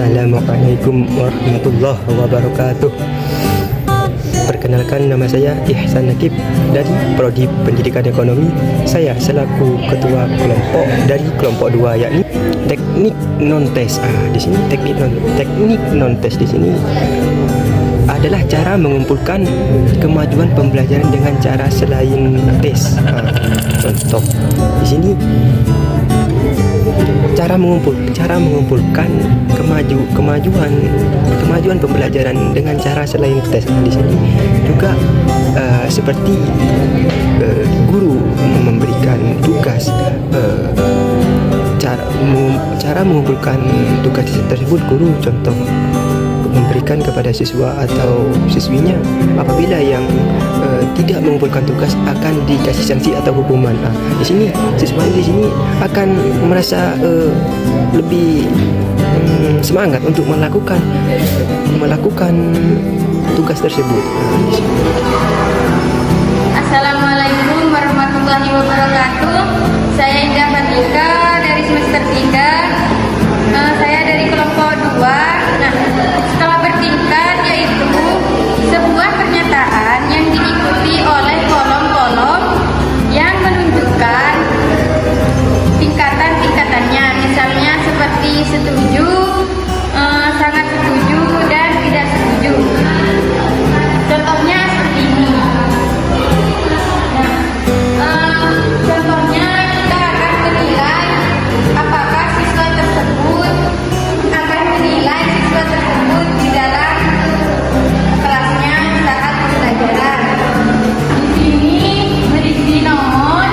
Assalamualaikum warahmatullahi wabarakatuh. Perkenalkan, nama saya Ihsan Nakib dari Prodi Pendidikan Ekonomi. Saya selaku ketua kelompok dari kelompok 2, yakni teknik non-tes. Di sini teknik non-tes di sini adalah cara mengumpulkan kemajuan pembelajaran dengan cara selain tes. Contoh di sini cara mengumpulkan kemajuan pembelajaran dengan cara selain tes. Di sini juga seperti guru memberikan tugas, cara mengumpulkan tugas tersebut guru contoh memberikan kepada siswa atau siswinya. Apabila yang tidak mengumpulkan tugas akan dikasih sanksi atau hukuman. Di sini siswa di sini akan merasa lebih semangat untuk melakukan tugas tersebut. Assalamualaikum warahmatullahi wabarakatuh. Saya Indah Fatika dari semester 3. Saya dari kelompok 2. Nah, skala bertingkat yaitu sebuah pernyataan yang diikuti oleh kolom-kolom yang menunjukkan tingkatan-tingkatannya. Misalnya seperti setuju, sangat setuju, dan tidak setuju. Contohnya seperti ini. Contohnya kita akan menilai apakah siswa tersebut di dalam kelasnya saat pembelajaran. Di sini berisi nomor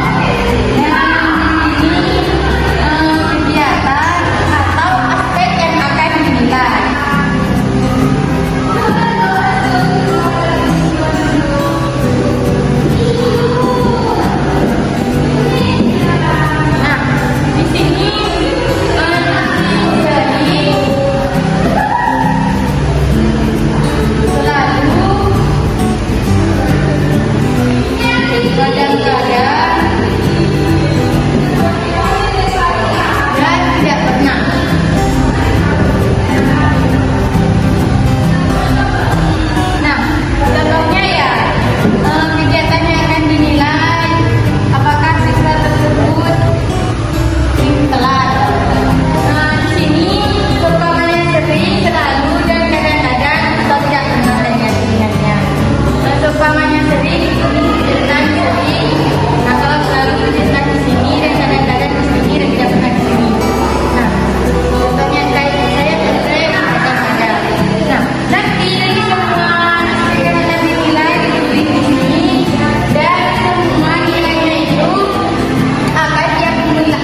dan di sini kegiatan atau aspek yang akan dinilai. Nah, di sini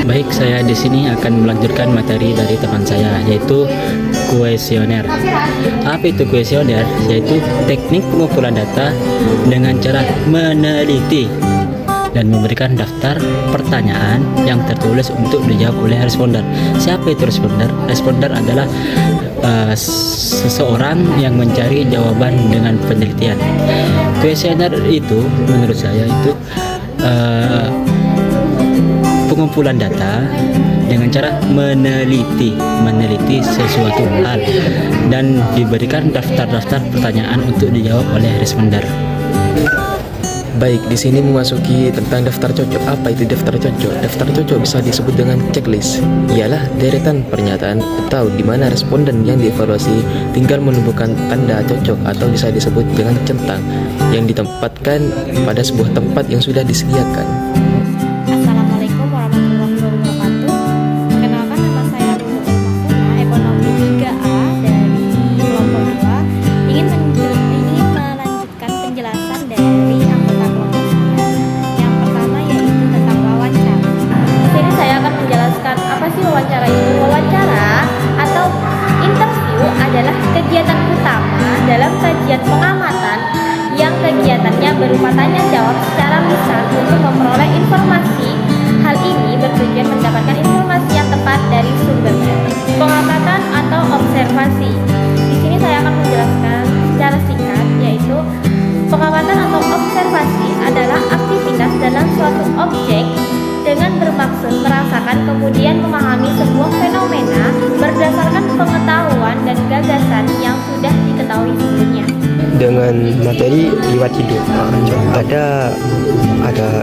Baik, saya di sini akan melanjutkan materi dari teman saya, yaitu kuesioner. Apa itu kuesioner? Yaitu teknik pengumpulan data dengan cara meneliti dan memberikan daftar pertanyaan yang tertulis untuk dijawab oleh responden. Siapa itu responden? Responden adalah seseorang yang mencari jawaban dengan penelitian. Kuesioner itu menurut saya itu pengumpulan data dengan cara meneliti sesuatu hal dan diberikan daftar-daftar pertanyaan untuk dijawab oleh responden. Baik, di sini memasuki tentang daftar cocok. Apa itu daftar cocok? Daftar cocok bisa disebut dengan checklist. Ialah deretan pernyataan atau di mana responden yang dievaluasi tinggal menumbuhkan tanda cocok atau bisa disebut dengan centang yang ditempatkan pada sebuah tempat yang sudah disediakan. Assalamualaikum warahmatullahi wabarakatuh. Perkenalkan, nama saya Nurul Mahfuna, ekonomi 3A dari kelompok 2. Ingin melanjutkan penjelasan dari anggota kelompok saya. Yang pertama yaitu tentang wawancara. Di sini saya akan menjelaskan apa sih wawancara itu. Wawancara atau interview adalah kegiatan utama dalam kajian pengamatan yang kegiatannya berupa tanya jawab secara lisan untuk memperoleh informasi. Hal ini bertujuan mendapatkan informasi yang tepat dari sumbernya. Pengamatan atau observasi. Di sini saya akan menjelaskan secara singkat, yaitu pengamatan atau observasi adalah aktivitas dalam suatu objek dengan bermaksud merasakan kemudian memahami sebuah fenomena berdasarkan pengetahuan materi riwayat hidup. Ada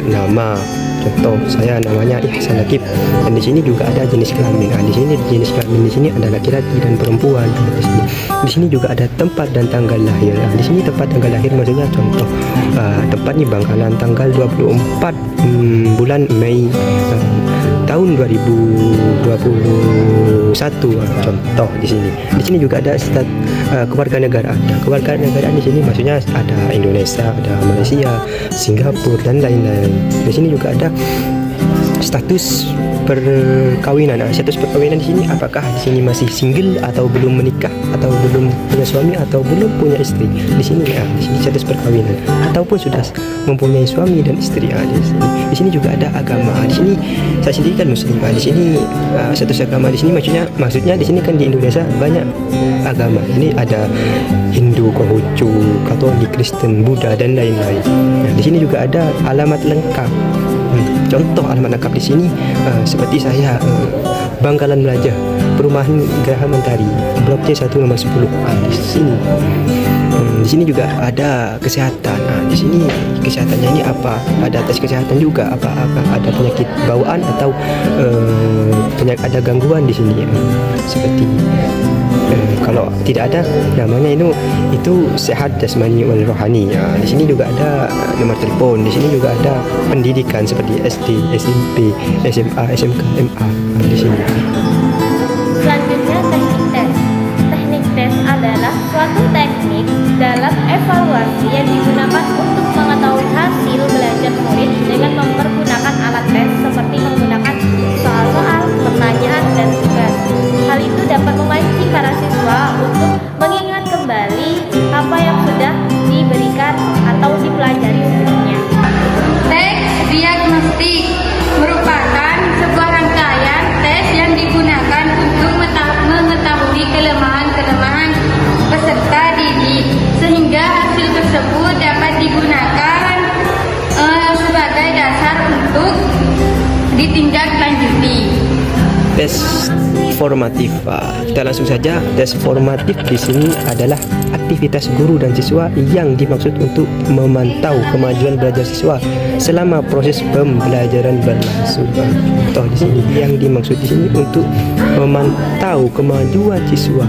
nama, contoh saya namanya Ihsan Lakib, dan di sini juga ada jenis kelamin. Di sini jenis kelamin di sini ada laki-laki dan perempuan. Di sini juga ada tempat dan tanggal lahir. Di sini tempat tanggal lahir maksudnya contoh tempat ini Bangkalan tanggal 24 bulan Mei tahun 2021 contoh di sini. Di sini juga ada kewarganegaraan. Kewarganegaraan di sini maksudnya ada Indonesia, ada Malaysia, Singapura dan lain-lain. Di sini juga ada status perkawinan. Status perkawinan di sini apakah di sini masih single atau belum menikah atau belum punya suami atau belum punya istri. Di sini di sini status perkawinan ataupun sudah mempunyai suami dan istri. Di sini juga ada agama. Di sini saya sendiri kan muslim. Di sini status agama di sini maksudnya di sini kan di Indonesia banyak agama. Ini ada Hindu, Konghucu, Katolik, Kristen, Buddha dan lain-lain. Di sini juga ada alamat lengkap. Contoh alamat lengkap di sini seperti saya Bangkalan Belajar, Perumahan Geraha Mentari, Blok C 1 nomor 10. Di sini. Di sini juga ada kesehatan. Di sini kesehatannya ini apa? Ada tes kesehatan juga. Apa ada penyakit bawaan atau ada gangguan di sini. Seperti kalau tidak ada namanya itu sehat jasmani wal rohani. Di sini juga ada nomor telepon. Di sini juga ada pendidikan seperti SD, SMP, SMA, SMK, MA. Di sini. Selanjutnya teknik tes. Teknik tes adalah suatu teknik dalam evaluasi yang digunakan untuk mengetahui hasil belajar murid dengan mempergunakan alat tes seperti menggunakan soal-soal, pertanyaan, dan tugas. Hal itu dapat memancing para siswa untuk mengingat kembali apa yang sudah diberikan atau dipelajari sebelumnya. Tes diagnostik merupakan sebuah rangkaian tes yang digunakan untuk mengetahui kelemahan-kelemahan peserta didik, sehingga hasil tersebut dapat digunakan sebagai dasar untuk ditindaklanjuti. Tes formatif. Kita langsung saja. Tes formatif di sini adalah aktivitas guru dan siswa yang dimaksud untuk memantau kemajuan belajar siswa selama proses pembelajaran berlangsung. Contoh di sini yang dimaksud di sini untuk memantau kemajuan siswa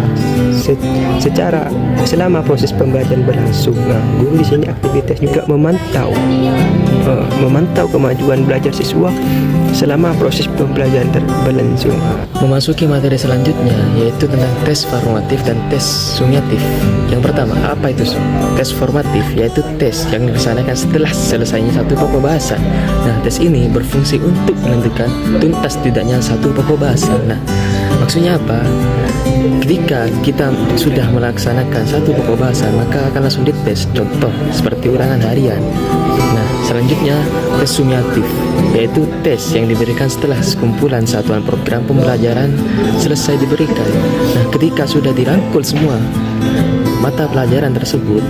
secara selama proses pembelajaran berlangsung. Guru di sini aktivitas juga memantau kemajuan belajar siswa selama proses pembelajaran berlangsung. Memasuki materi selanjutnya yaitu tentang tes formatif dan tes summatif. Yang pertama, apa itu tes formatif? Yaitu tes yang dilaksanakan setelah selesainya satu pokok bahasa. Nah, tes ini berfungsi untuk menentukan tuntas tidaknya satu pokok bahasa. Nah, maksudnya apa? Ketika kita sudah melaksanakan satu pokok bahasa, maka akan langsung dites. Contoh seperti ulangan harian. Nah, selanjutnya tes summatif, yaitu tes yang diberikan setelah sekumpulan satuan program pembelajaran selesai diberikan. Nah, ketika sudah dirangkul semua mata pelajaran tersebut,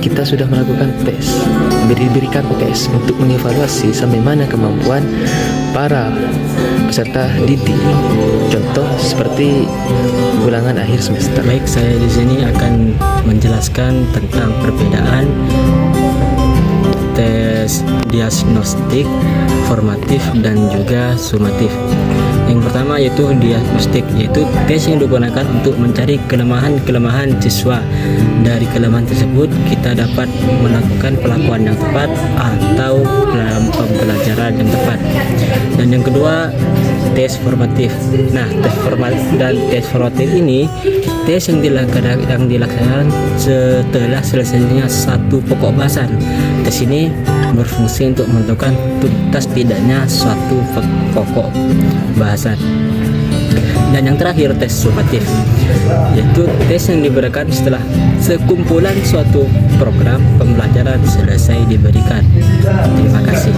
kita sudah melakukan tes, diberikan tes untuk mengevaluasi sampai mana kemampuan para peserta didik. Contoh seperti ulangan akhir semester. Baik, saya di sini akan menjelaskan tentang perbedaan tes diagnostik, formatif, dan juga sumatif. Yang pertama yaitu diagnostik, yaitu tes yang digunakan untuk mencari kelemahan-kelemahan siswa. Dari kelemahan tersebut kita dapat melakukan pelakuan yang tepat atau pembelajaran yang tepat. Dan yang kedua, tes formatif. Nah, tes formatif ini tes yang dilaksanakan setelah selesainya satu pokok bahasan. Tes ini berfungsi untuk menentukan tuntas tidaknya suatu pokok bahasan. Dan yang terakhir, tes summatif, yaitu tes yang diberikan setelah sekumpulan suatu program pembelajaran selesai diberikan. Terima kasih.